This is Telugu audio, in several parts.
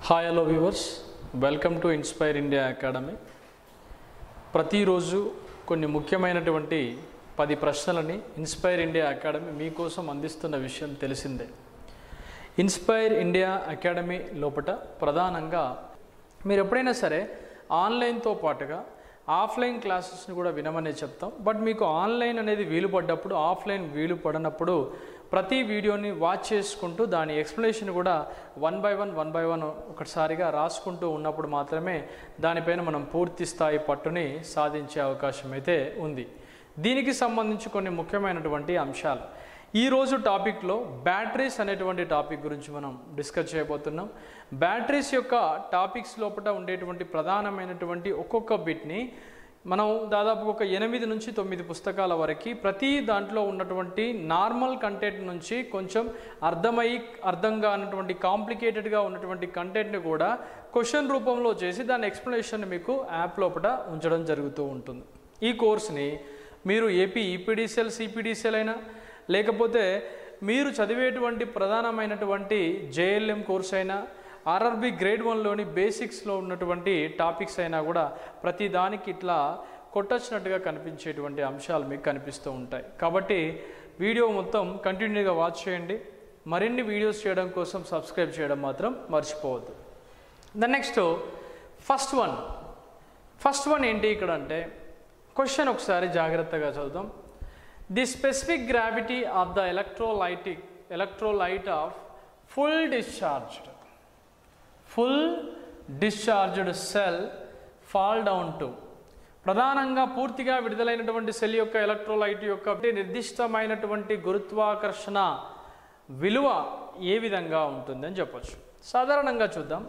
Hi hello viewers, welcome to inspire India academy. ప్రతిరోజు కొన్ని ముఖ్యమైనటువంటి 10 ప్రశ్నలని ఇన్స్పైర్ ఇండియా అకాడమీ మీకోసం అందిస్తున్న విషయం తెలిసిందే. ఇన్స్పైర్ ఇండియా అకాడమీ లోపల ప్రధానంగా మీరు ఎప్పుడైనా సరే ఆన్లైన్తో పాటుగా ఆఫ్లైన్ క్లాసెస్ని కూడా వినమనే చెప్తాం. బట్ మీకు ఆన్లైన్ అనేది వీలు పడ్డప్పుడు, ఆఫ్లైన్ వీలు పడినప్పుడు ప్రతి వీడియోని వాచ్ చేసుకుంటూ దాని ఎక్స్ప్లెనేషన్ కూడా వన్ బై వన్ ఒకసారిగా రాసుకుంటూ ఉన్నప్పుడు మాత్రమే దానిపైన మనం పూర్తి స్థాయి పట్టుని సాధించే అవకాశం అయితే ఉంది. దీనికి సంబంధించి కొన్ని ముఖ్యమైనటువంటి అంశాలు ఈరోజు టాపిక్లో బ్యాటరీస్ అనేటువంటి టాపిక్ గురించి మనం డిస్కస్ చేయబోతున్నాం. బ్యాటరీస్ యొక్క టాపిక్స్ లోపల ఉండేటువంటి ప్రధానమైనటువంటి ఒక్కొక్క బిట్ని మనం దాదాపు ఒక 8 నుంచి 9 పుస్తకాల వరకు ప్రతి దాంట్లో ఉన్నటువంటి నార్మల్ కంటెంట్ నుంచి కొంచెం అర్థం కానటువంటి కాంప్లికేటెడ్గా ఉన్నటువంటి కంటెంట్ని కూడా క్వశ్చన్ రూపంలో చేసి దాని ఎక్స్ప్లెనేషన్ మీకు యాప్ లోపల ఉంచడం జరుగుతూ ఉంటుంది. ఈ కోర్స్ని మీరు ఏపీ ఈపీడీసీఎల్ సిపిడిసిఎల్ అయినా లేకపోతే మీరు చదివేటువంటి ప్రధానమైనటువంటి జేఎల్ఎం కోర్స్ అయినా ఆర్ఆర్బి గ్రేడ్ 1లోని బేసిక్స్లో ఉన్నటువంటి టాపిక్స్ అయినా కూడా ప్రతి దానికి ఇట్లా కొట్టొచ్చినట్టుగా కనిపించేటువంటి అంశాలు మీకు కనిపిస్తూ ఉంటాయి. కాబట్టి వీడియో మొత్తం కంటిన్యూగా వాచ్ చేయండి. మరిన్ని వీడియోస్ చేయడం కోసం సబ్స్క్రైబ్ చేయడం మాత్రం మర్చిపోవద్దు. నెక్స్ట్ ఫస్ట్ వన్ ఏంటి ఇక్కడ అంటే క్వశ్చన్ ఒకసారి జాగ్రత్తగా చదువుదాం. The specific gravity of the electrolyte of full discharged cell fall down to. ప్రధానంగా పూర్తిగా విడుదలైనటువంటి సెల్ యొక్క ఎలక్ట్రోలైట్ యొక్క నిర్దిష్టమైనటువంటి గురుత్వాకర్షణ విలువ ఏ విధంగా ఉంటుందని చెప్పొచ్చు. సాధారణంగా చూద్దాం.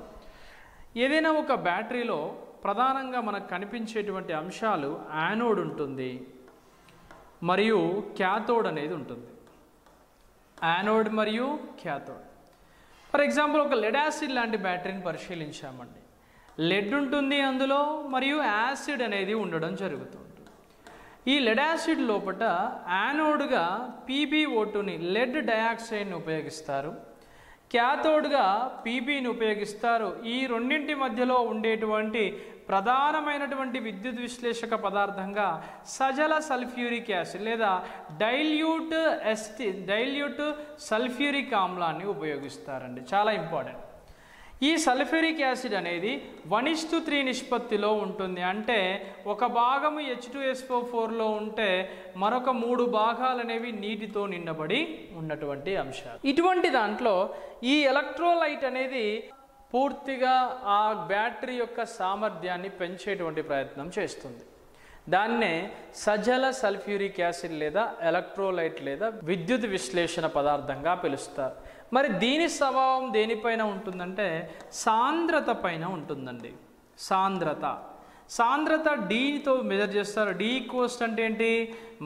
ఏదైనా ఒక బ్యాటరీలో ప్రధానంగా మనకు కనిపించేటువంటి అంశాలు యానోడ్ ఉంటుంది మరియు క్యాథోడ్ అనేది ఉంటుంది. యానోడ్ మరియు క్యాథోడ్. ఫర్ ఎగ్జాంపుల్ ఒక లెడ్ యాసిడ్ లాంటి బ్యాటరీని పరిశీలించామండి. లెడ్ ఉంటుంది అందులో మరియు యాసిడ్ అనేది ఉండడం జరుగుతుంది. ఈ లెడ్ యాసిడ్ లోపల యానోడ్గా PbO2ని లెడ్ డయాక్సైడ్ని ఉపయోగిస్తారు, క్యాథోడ్గా పీబీని ఉపయోగిస్తారు. ఈ రెండింటి మధ్యలో ఉండేటువంటి ప్రధానమైనటువంటి విద్యుత్ విశ్లేషక పదార్థంగా సజల సల్ఫ్యూరిక్ యాసిడ్ లేదా డైల్యూట్ సల్ఫ్యూరిక్ ఆమ్లాన్ని ఉపయోగిస్తారండి. చాలా ఇంపార్టెంట్. ఈ సల్ఫ్యూరిక్ యాసిడ్ అనేది 1:3 నిష్పత్తిలో ఉంటుంది. అంటే ఒక భాగము H2SO4లో ఉంటే మరొక 3 భాగాలు అనేవి నీటితో నిండబడి ఉన్నటువంటి అంశాలు. ఇటువంటి దాంట్లో ఈ ఎలక్ట్రోలైట్ అనేది పూర్తిగా ఆ బ్యాటరీ యొక్క సామర్థ్యాన్ని పెంచేటువంటి ప్రయత్నం చేస్తుంది. దాన్నే సజల సల్ఫ్యూరిక్ యాసిడ్ లేదా ఎలక్ట్రోలైట్ లేదా విద్యుత్ విశ్లేషణ పదార్థంగా పిలుస్తారు. మరి దీని స్వభావం దేనిపైన ఉంటుందంటే సాంద్రత పైన ఉంటుందండి. సాంద్రత డీతో మెజర్ చేస్తారు. డి ఈక్వల్స్ అంటే ఏంటి?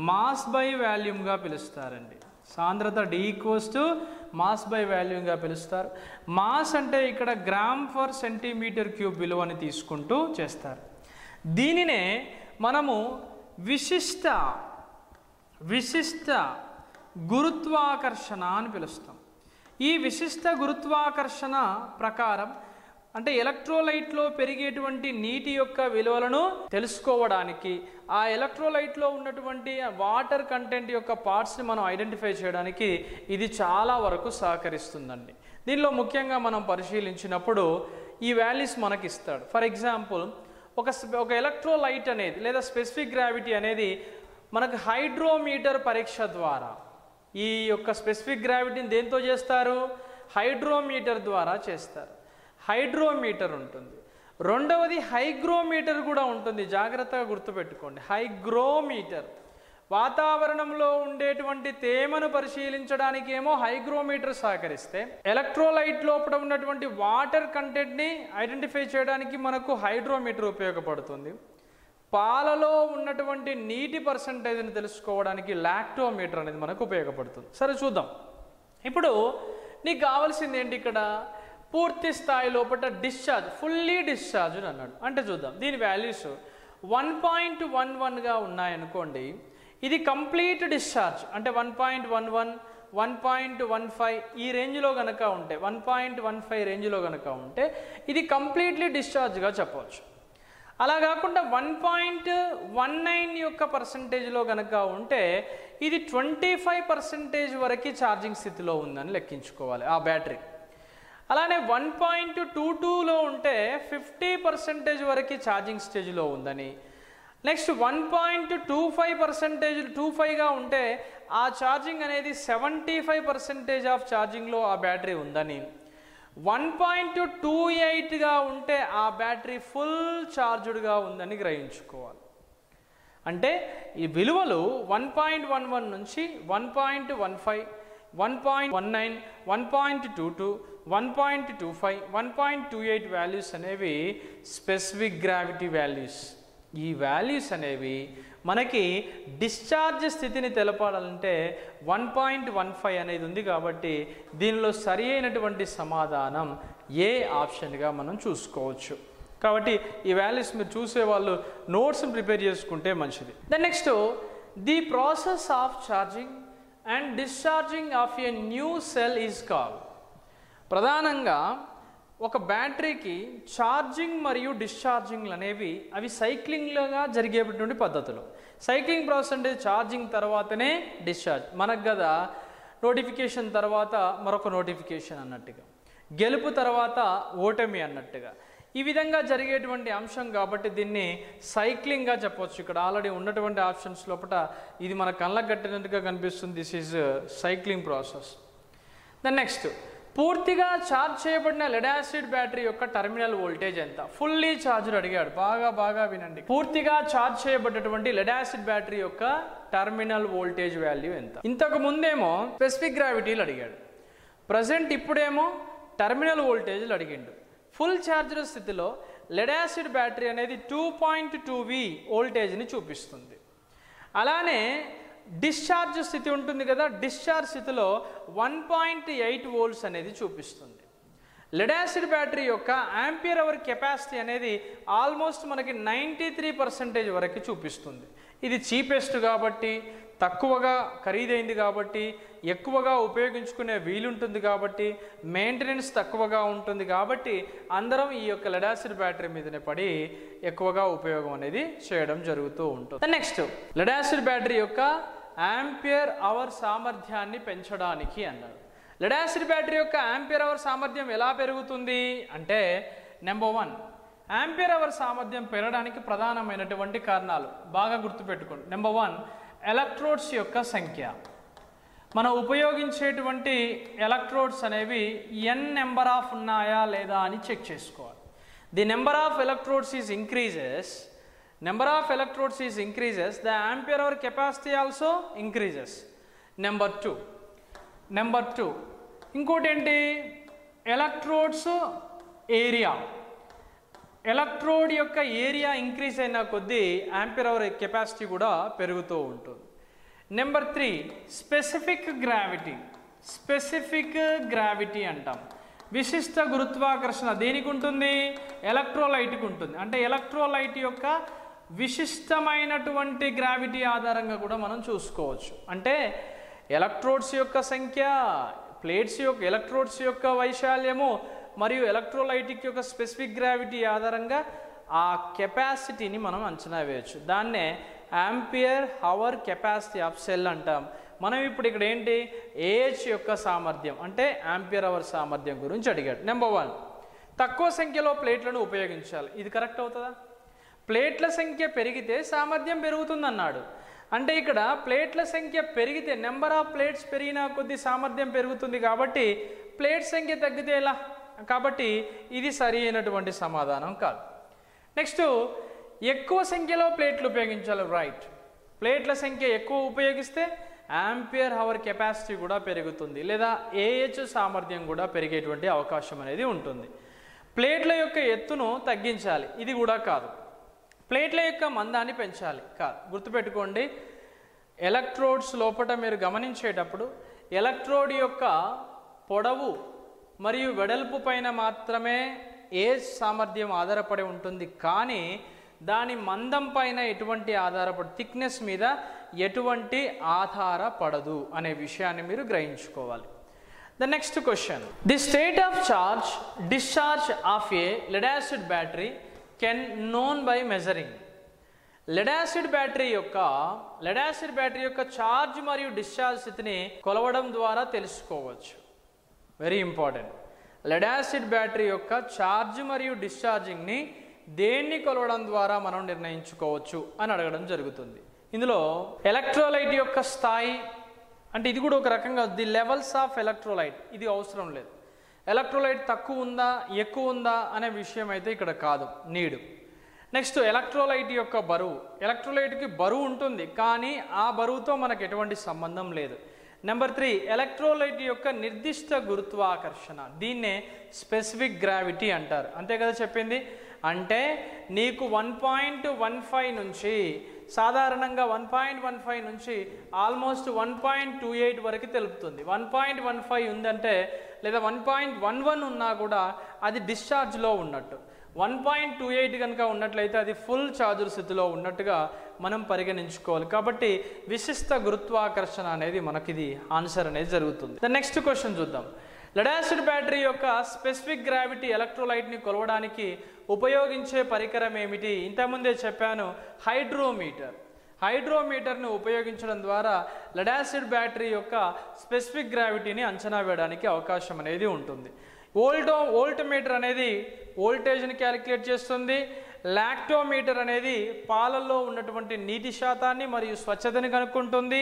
మాస్ బై వాల్యూమ్గా పిలుస్తారండి. సాంద్రత D equals to mass by వాల్యూమ్గా పిలుస్తారు. మాస్ అంటే ఇక్కడ గ్రామ్ ఫర్ సెంటీమీటర్ క్యూబ్ విలువని తీసుకుంటూ చేస్తారు. దీనినే మనము విశిష్ట గురుత్వాకర్షణ అని పిలుస్తాం. ఈ విశిష్ట గురుత్వాకర్షణ ప్రకారం అంటే ఎలక్ట్రోలైట్లో పెరిగేటువంటి నీటి యొక్క విలువలను తెలుసుకోవడానికి, ఆ ఎలక్ట్రోలైట్లో ఉన్నటువంటి వాటర్ కంటెంట్ యొక్క పార్ట్స్ని మనం ఐడెంటిఫై చేయడానికి ఇది చాలా వరకు సహకరిస్తుందండి. దీనిలో ముఖ్యంగా మనం పరిశీలించినప్పుడు ఈ వాల్యూస్ మనకి ఇస్తాడు. ఫర్ ఎగ్జాంపుల్ ఒక ఎలక్ట్రోలైట్ అనేది లేదా స్పెసిఫిక్ గ్రావిటీ అనేది మనకు హైడ్రోమీటర్ పరీక్ష ద్వారా ఈ యొక్క స్పెసిఫిక్ గ్రావిటీని దేంతో చేస్తారు? హైడ్రోమీటర్ ద్వారా చేస్తారు. హైడ్రోమీటర్ ఉంటుంది. రెండవది హైగ్రోమీటర్ కూడా ఉంటుంది. జాగ్రత్తగా గుర్తుపెట్టుకోండి. హైగ్రోమీటర్ వాతావరణంలో ఉండేటువంటి తేమను పరిశీలించడానికి ఏమో హైగ్రోమీటర్ సహకరిస్తే, ఎలక్ట్రోలైట్ లోపల ఉన్నటువంటి వాటర్ కంటెంట్ని ఐడెంటిఫై చేయడానికి మనకు హైడ్రోమీటర్ ఉపయోగపడుతుంది. పాలలో ఉన్నటువంటి నీటి పర్సంటేజ్ని తెలుసుకోవడానికి లాక్టోమీటర్ అనేది మనకు ఉపయోగపడుతుంది. సరే చూద్దాం. ఇప్పుడు నీకు కావాల్సింది ఏంటి? ఇక్కడ పూర్తి స్థాయి లోపల ఫుల్లీ డిశ్చార్జ్ అన్నాడు. అంటే చూద్దాం. దీని వాల్యూస్ 1.11గా ఉన్నాయనుకోండి. ఇది కంప్లీట్ డిశ్చార్జ్ అంటే 1.11, 1.15 ఈ రేంజ్లో కనుక ఉంటే 1.15 రేంజ్లో కనుక ఉంటే ఇది కంప్లీట్లీ డిశ్చార్జ్గా చెప్పవచ్చు. అలా కాకుండా 1.19 యొక్క పర్సంటేజ్లో కనుక ఉంటే ఇది 25% వరకు ఛార్జింగ్ స్థితిలో ఉందని లెక్కించుకోవాలి ఆ బ్యాటరీ. అలానే 1.22లో ఉంటే 50% వరకు ఛార్జింగ్ స్టేజ్లో ఉందని, నెక్స్ట్ 1.25%గా ఉంటే ఆ ఛార్జింగ్ అనేది 75% ఆఫ్ ఛార్జింగ్లో ఆ బ్యాటరీ ఉందని, 1.28గా ఉంటే ఆ బ్యాటరీ ఫుల్ ఛార్జ్డ్గా ఉందని గ్రహించుకోవాలి. అంటే ఈ విలువలు 1.11 నుంచి 1.15, 1.19, 1.22, 1.25, 1.28 వాల్యూస్ అనేవి స్పెసిఫిక్ గ్రావిటీ వాల్యూస్. ఈ వాల్యూస్ అనేవి మనకి డిశ్చార్జ్ స్థితిని తెలపాలంటే 1.15 అనేది ఉంది కాబట్టి దీనిలో సరి అయినటువంటి సమాధానం ఏ ఆప్షన్గా మనం చూసుకోవచ్చు. కాబట్టి ఈ వాల్యూస్ మీరు చూసేవాళ్ళు నోట్స్ని ప్రిపేర్ చేసుకుంటే మంచిది. Then next the process of charging and discharging of a new cell is called. ప్రధానంగా ఒక బ్యాటరీకి ఛార్జింగ్ మరియు డిశ్చార్జింగ్లు అనేవి అవి సైక్లింగ్లుగా జరిగేటువంటి పద్ధతులు. సైక్లింగ్ ప్రాసెస్ అంటే ఛార్జింగ్ తర్వాతనే డిశ్చార్జ్. మనకు కదా నోటిఫికేషన్ తర్వాత మరొక నోటిఫికేషన్ అన్నట్టుగా, గెలుపు తర్వాత ఓటమి అన్నట్టుగా ఈ విధంగా జరిగేటువంటి అంశం కాబట్టి దీన్ని సైక్లింగ్గా చెప్పవచ్చు. ఇక్కడ ఆల్రెడీ ఉన్నటువంటి ఆప్షన్స్ లోపల ఇది మన కళ్ళకు కట్టినట్టుగా కనిపిస్తుంది. This is cycling process. Then next పూర్తిగా ఛార్జ్ చేయబడిన లెడ్ యాసిడ్ బ్యాటరీ యొక్క టెర్మినల్ వోల్టేజ్ ఎంత? ఫుల్లీ ఛార్జ్డ్ అడిగాడు. బాగా వినండి. పూర్తిగా ఛార్జ్ చేయబడ్డటువంటి లెడ్ యాసిడ్ బ్యాటరీ యొక్క టెర్మినల్ వోల్టేజ్ వాల్యూ ఎంత? ఇంతకు ముందేమో స్పెసిఫిక్ గ్రావిటీలు అడిగాడు, ప్రజెంట్ ఇప్పుడేమో టెర్మినల్ వోల్టేజ్లు అడిగిండు. ఫుల్ ఛార్జ్డ్ స్థితిలో లెడ్ యాసిడ్ బ్యాటరీ అనేది 2.2V వోల్టేజ్ని చూపిస్తుంది. అలానే డిశ్చార్జ్ స్థితి ఉంటుంది కదా, డిశ్చార్జ్ స్థితిలో 1.8 వోల్ట్స్ అనేది చూపిస్తుంది. లెడ్ యాసిడ్ బ్యాటరీ యొక్క యాంపియర్ అవర్ కెపాసిటీ అనేది ఆల్మోస్ట్ మనకి 93% వరకు చూపిస్తుంది. ఇది చీపెస్ట్ కాబట్టి, తక్కువగా ఖరీదైంది కాబట్టి, ఎక్కువగా ఉపయోగించుకునే వీలుంటుంది కాబట్టి, మెయింటెనెన్స్ తక్కువగా ఉంటుంది కాబట్టి అందరం ఈ యొక్క లెడ్ యాసిడ్ బ్యాటరీ మీదనే పడి ఎక్కువగా ఉపయోగం అనేది చేయడం జరుగుతూ ఉంటుంది. నెక్స్ట్ లెడ్ యాసిడ్ బ్యాటరీ యొక్క యాంపియర్ అవర్ సామర్థ్యాన్ని పెంచడానికి అన్నాడు. లెడ్ యాసిడ్ బ్యాటరీ యొక్క యాంపియర్ అవర్ సామర్థ్యం ఎలా పెరుగుతుంది అంటే, నెంబర్ 1 యాంపియర్ అవర్ సామర్థ్యం పెరగడానికి ప్రధానమైనటువంటి కారణాలు బాగా గుర్తుపెట్టుకోండి. నెంబర్ 1 ఎలక్ట్రోడ్స్ యొక్క సంఖ్య. మనం ఉపయోగించేటువంటి ఎలక్ట్రోడ్స్ అనేవి n నెంబర్ ఆఫ్ ఉన్నాయా లేదా అని చెక్ చేసుకోవాలి. The number of electrodes is increases, the ampere hour capacity also increases. Number 2 ఇంకోటి ఏంటి, ఎలక్ట్రోడ్స్ ఏరియా. ఎలక్ట్రోడ్ యొక్క ఏరియా ఇంక్రీజ్ అయిన కొద్దీ యాంపియర్ అవర్ కెపాసిటీ కూడా పెరుగుతూ ఉంటుంది. నెంబర్ 3 స్పెసిఫిక్ గ్రావిటీ అంటాం. విశిష్ట గురుత్వాకర్షణ దేనికి ఉంటుంది? ఎలక్ట్రోలైట్కి ఉంటుంది. అంటే ఎలక్ట్రోలైట్ యొక్క విశిష్టమైనటువంటి గ్రావిటీ ఆధారంగా కూడా మనం చూసుకోవచ్చు. అంటే ఎలక్ట్రోడ్స్ యొక్క సంఖ్య, ఎలక్ట్రోడ్స్ యొక్క వైశాల్యము మరియు ఎలక్ట్రోలైటిక్ యొక్క స్పెసిఫిక్ గ్రావిటీ ఆధారంగా ఆ కెపాసిటీని మనం అంచనా వేయచ్చు. దాన్నే ampere hour capacity of cell అంటాం. మనం ఇప్పుడు ఇక్కడ ఏంటి, ఏహెచ్ యొక్క సామర్థ్యం అంటే యాంపియర్ అవర్ సామర్థ్యం గురించి అడిగాడు. నెంబర్ 1 తక్కువ సంఖ్యలో ప్లేట్లను ఉపయోగించాలి. ఇది కరెక్ట్ అవుతుందా? ప్లేట్ల సంఖ్య పెరిగితే సామర్థ్యం పెరుగుతుంది అన్నాడు. అంటే ఇక్కడ ప్లేట్ల సంఖ్య పెరిగితే, నెంబర్ ఆఫ్ ప్లేట్స్ పెరిగిన కొద్ది సామర్థ్యం పెరుగుతుంది కాబట్టి ప్లేట్ సంఖ్య తగ్గితే ఎలా? కాబట్టి ఇది సరి అయినటువంటి సమాధానం కాదు. నెక్స్ట్ ఎక్కువ సంఖ్యలో ప్లేట్లు ఉపయోగించాలి. రైట్. ప్లేట్ల సంఖ్య ఎక్కువ ఉపయోగిస్తే యాంపియర్ అవర్ కెపాసిటీ కూడా పెరుగుతుంది, లేదా ఏహెచ్ సామర్థ్యం కూడా పెరిగేటువంటి అవకాశం అనేది ఉంటుంది. ప్లేట్ల యొక్క ఎత్తును తగ్గించాలి. ఇది కూడా కాదు. ప్లేట్ల యొక్క మందాన్ని పెంచాలి. కాదు. గుర్తుపెట్టుకోండి, ఎలక్ట్రోడ్స్ లోపల మీరు గమనించేటప్పుడు ఎలక్ట్రోడ్ యొక్క పొడవు మరియు వెడల్పు పైన మాత్రమే ఏజ్ సామర్థ్యం ఆధారపడి ఉంటుంది, కానీ దాని మందం పైన ఎటువంటి థిక్నెస్ మీద ఎటువంటి ఆధారపడదు అనే విషయాన్ని మీరు గ్రహించుకోవాలి. The next question, the state of charge discharge of a lead acid battery can known by measuring. Lead acid battery యొక్క ఛార్జ్ మరియు డిశ్చార్జ్ స్థితిని కొలవడం ద్వారా తెలుసుకోవచ్చు. Very important. Lead acid battery యొక్క ఛార్జ్ మరియు డిశ్చార్జింగ్ని దేన్ని కొలవడం ద్వారా మనం నిర్ణయించుకోవచ్చు అని అడగడం జరుగుతుంది. ఇందులో ఎలక్ట్రోలైట్ యొక్క స్థాయి, అంటే ఇది కూడా ఒక రకంగా ది లెవెల్స్ ఆఫ్ ఎలక్ట్రోలైట్, ఇది అవసరం లేదు. ఎలక్ట్రోలైట్ తక్కువ ఉందా ఎక్కువ ఉందా అనే విషయం అయితే ఇక్కడ కాదు, నీడు. నెక్స్ట్ ఎలక్ట్రోలైట్ యొక్క బరువు. ఎలక్ట్రోలైట్కి బరువు ఉంటుంది, కానీ ఆ బరువుతో మనకు ఎటువంటి సంబంధం లేదు. నెంబర్ 3, ఎలక్ట్రోలైట్ యొక్క నిర్దిష్ట గురుత్వాకర్షణ, దీన్నే స్పెసిఫిక్ గ్రావిటీ అంటారు. అంతే కదా చెప్పింది. అంటే నీకు 1.15 నుంచి సాధారణంగా 1.15 నుంచి ఆల్మోస్ట్ 1.28 వరకు తెలుపుతుంది. 1.15 ఉందంటే లేదా 1.11 ఉన్నా కూడా అది డిశ్చార్జ్లో ఉన్నట్టు. 1.28 కనుక ఉన్నట్లయితే అది ఫుల్ ఛార్జ్డ్ స్థితిలో ఉన్నట్టుగా మనం పరిగణించుకోవాలి. కాబట్టి విశిష్ట గురుత్వాకర్షణ అనేది మనకిది ఆన్సర్ అనేది జరుగుతుంది. ద నెక్స్ట్ క్వశ్చన్ చూద్దాం. లెడ్ యాసిడ్ బ్యాటరీ యొక్క స్పెసిఫిక్ గ్రావిటీ ఎలక్ట్రోలైట్ని కొలవడానికి ఉపయోగించే పరికరం ఏమిటి? ఇంతకుముందే చెప్పాను, హైడ్రోమీటర్. హైడ్రోమీటర్ను ఉపయోగించడం ద్వారా లెడ్ యాసిడ్ బ్యాటరీ యొక్క స్పెసిఫిక్ గ్రావిటీని అంచనా వేయడానికి అవకాశం అనేది ఉంటుంది. వోల్టమీటర్ అనేది వోల్టేజ్ని క్యాలిక్యులేట్ చేస్తుంది. లాక్టోమీటర్ అనేది పాలల్లో ఉన్నటువంటి నీటి శాతాన్ని మరియు స్వచ్ఛతని కనుక్కుంటుంది.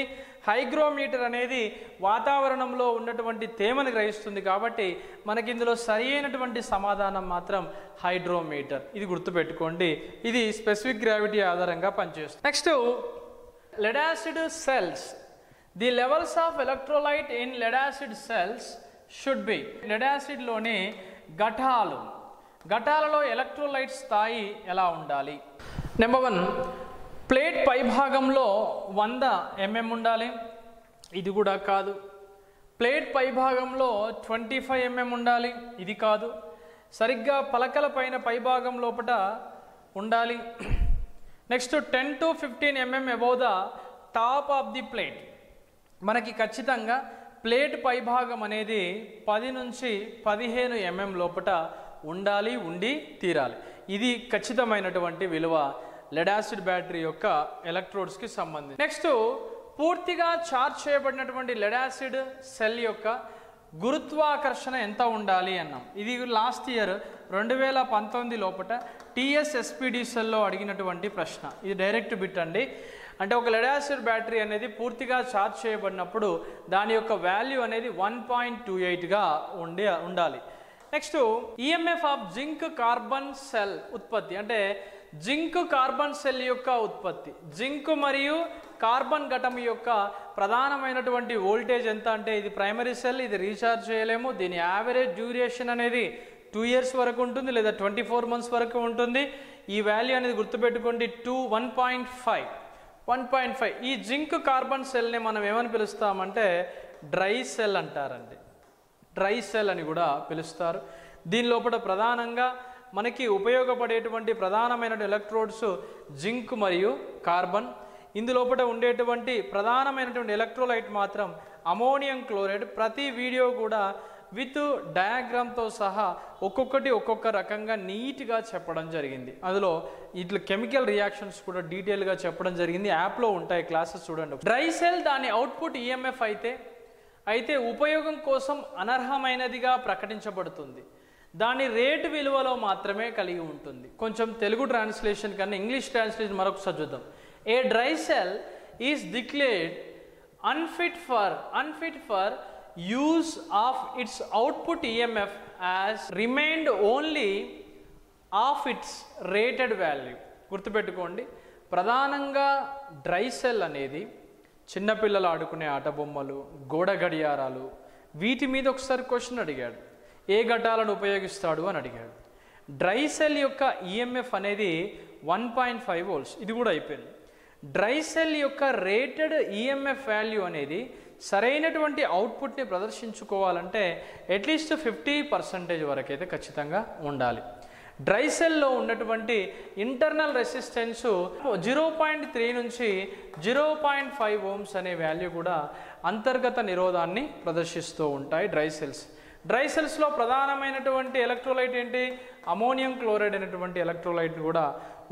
హైగ్రోమీటర్ అనేది వాతావరణంలో ఉన్నటువంటి తేమను గ్రహిస్తుంది. కాబట్టి మనకి ఇందులో సరి అయినటువంటి సమాధానం మాత్రం హైడ్రోమీటర్. ఇది గుర్తుపెట్టుకోండి, ఇది స్పెసిఫిక్ గ్రావిటీ ఆధారంగా పనిచేస్తుంది. Next, lead acid cells. The levels of electrolyte in lead acid cells should be. Lead యాసిడ్లోని ఘటాలలో ఎలక్ట్రోలైట్ స్థాయి ఎలా ఉండాలి? నెంబర్ 1, ప్లేట్ పైభాగంలో 100 mm ఉండాలి. ఇది కూడా కాదు. ప్లేట్ పైభాగంలో 25 mm ఉండాలి. ఇది కాదు. సరిగ్గా పలకల పైన పైభాగం లోపల ఉండాలి. Next 10 to 15 mm above the top of the plate. మనకి ఖచ్చితంగా ప్లేట్ పైభాగం అనేది 10 నుంచి 15 mm లోపల ఉండి తీరాలి. ఇది ఖచ్చితమైనటువంటి విలువ లెడ్ యాసిడ్ బ్యాటరీ యొక్క ఎలక్ట్రోడ్స్కి సంబంధించి. నెక్స్ట్, పూర్తిగా ఛార్జ్ చేయబడినటువంటి లెడ్ యాసిడ్ సెల్ యొక్క గురుత్వాకర్షణ ఎంత ఉండాలి అన్నాం. ఇది లాస్ట్ ఇయర్ 2019 లోపల TSSPDCల్లో అడిగినటువంటి ప్రశ్న. ఇది డైరెక్ట్ బిట్ అండి. అంటే ఒక లెడ్ యాసిడ్ బ్యాటరీ అనేది పూర్తిగా ఛార్జ్ చేయబడినప్పుడు దాని యొక్క వాల్యూ అనేది 1.28గా ఉండాలి. Next, EMF of zinc carbon cell ఉత్పత్తి. అంటే జింక్ కార్బన్ సెల్ యొక్క ఉత్పత్తి, జింక్ మరియు కార్బన్ ఘటం యొక్క ప్రధానమైనటువంటి వోల్టేజ్ ఎంత అంటే ఇది ప్రైమరీ సెల్, ఇది రీఛార్జ్ చేయలేము. దీని యావరేజ్ డ్యూరేషన్ అనేది 2 years వరకు ఉంటుంది, లేదా 24 months వరకు ఉంటుంది. ఈ వాల్యూ అనేది గుర్తుపెట్టుకోండి, 1.5. ఈ జింక్ కార్బన్ సెల్ని మనం ఏమని పిలుస్తామంటే డ్రై సెల్ అంటారండి. డ్రై సెల్ అని కూడా పిలుస్తారు. దీని లోపల ప్రధానంగా మనకి ఉపయోగపడేటువంటి ప్రధానమైన ఎలక్ట్రోడ్స్ జింక్ మరియు కార్బన్. ఇందులోపల ఉండేటువంటి ప్రధానమైనటువంటి ఎలక్ట్రోలైట్ మాత్రం అమోనియం క్లోరైడ్. ప్రతి వీడియో కూడా విత్ డయాగ్రామ్తో సహా ఒక్కొక్క రకంగా నీట్గా చెప్పడం జరిగింది. అందులో ఇట్లా కెమికల్ రియాక్షన్స్ కూడా డీటెయిల్గా చెప్పడం జరిగింది. యాప్లో ఉంటాయి, క్లాసెస్ చూడండి. డ్రై సెల్ దాని అవుట్పుట్ ఈఎంఎఫ్ అయితే ఉపయోగం కోసం అనర్హమైనదిగా ప్రకటించబడుతుంది. దాని రేటు విలువలో మాత్రమే కలిగి ఉంటుంది. కొంచెం తెలుగు ట్రాన్స్లేషన్ కన్నా ఇంగ్లీష్ ట్రాన్స్లేషన్ మరొకసారి చూద్దాం. A dry cell is declared unfit for use of its output EMF as remained only of its rated value. గుర్తుపెట్టుకోండి, ప్రధానంగా డ్రై సెల్ అనేది చిన్నపిల్లలు ఆడుకునే ఆట బొమ్మలు, గోడ గడియారాలు, వీటి మీద ఒకసారి క్వశ్చన్ అడిగాడు. ఏ ఘటాలను ఉపయోగిస్తాడు అని అడిగాడు. డ్రై సెల్ యొక్క ఈఎంఎఫ్ అనేది 1.5 volts. ఇది కూడా అయిపోయింది. డ్రై సెల్ యొక్క రేటెడ్ ఈఎంఎఫ్ వాల్యూ అనేది సరైనటువంటి అవుట్పుట్ని ప్రదర్శించుకోవాలంటే అట్లీస్ట్ 50% వరకు అయితే ఖచ్చితంగా ఉండాలి. డ్రై సెల్లో ఉన్నటువంటి ఇంటర్నల్ రెసిస్టెన్స్ 0.3 నుంచి 0.5 ఓమ్స్ అనే వాల్యూ కూడా అంతర్గత నిరోధాన్ని ప్రదర్శిస్తూ ఉంటాయి డ్రై సెల్స్. డ్రై సెల్స్లో ప్రధానమైనటువంటి ఎలక్ట్రోలైట్ ఏంటి? అమోనియం క్లోరైడ్ అనేటువంటి ఎలక్ట్రోలైట్ కూడా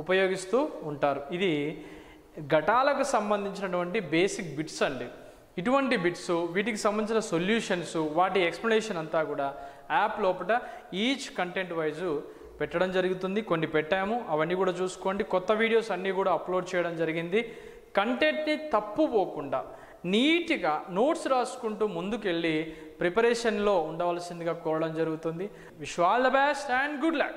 ఉపయోగిస్తూ ఉంటారు. ఇది ఘటాలకు సంబంధించినటువంటి బేసిక్ బిట్స్ అండి. ఇటువంటి బిట్స్, వీటికి సంబంధించిన సొల్యూషన్స్, వాటి ఎక్స్ప్లెనేషన్ అంతా కూడా యాప్ లోపల ఈచ్ కంటెంట్ వైజు పెట్టడం జరుగుతుంది. కొన్ని పెట్టాము, అవన్నీ కూడా చూసుకోండి. కొత్త వీడియోస్ అన్నీ కూడా అప్లోడ్ చేయడం జరిగింది. కంటెంట్ని తప్పుపోకుండా నీట్గా నోట్స్ రాసుకుంటూ ముందుకెళ్ళి ప్రిపరేషన్లో ఉండవలసిందిగా కోరడం జరుగుతుంది. Wish all the best and good luck.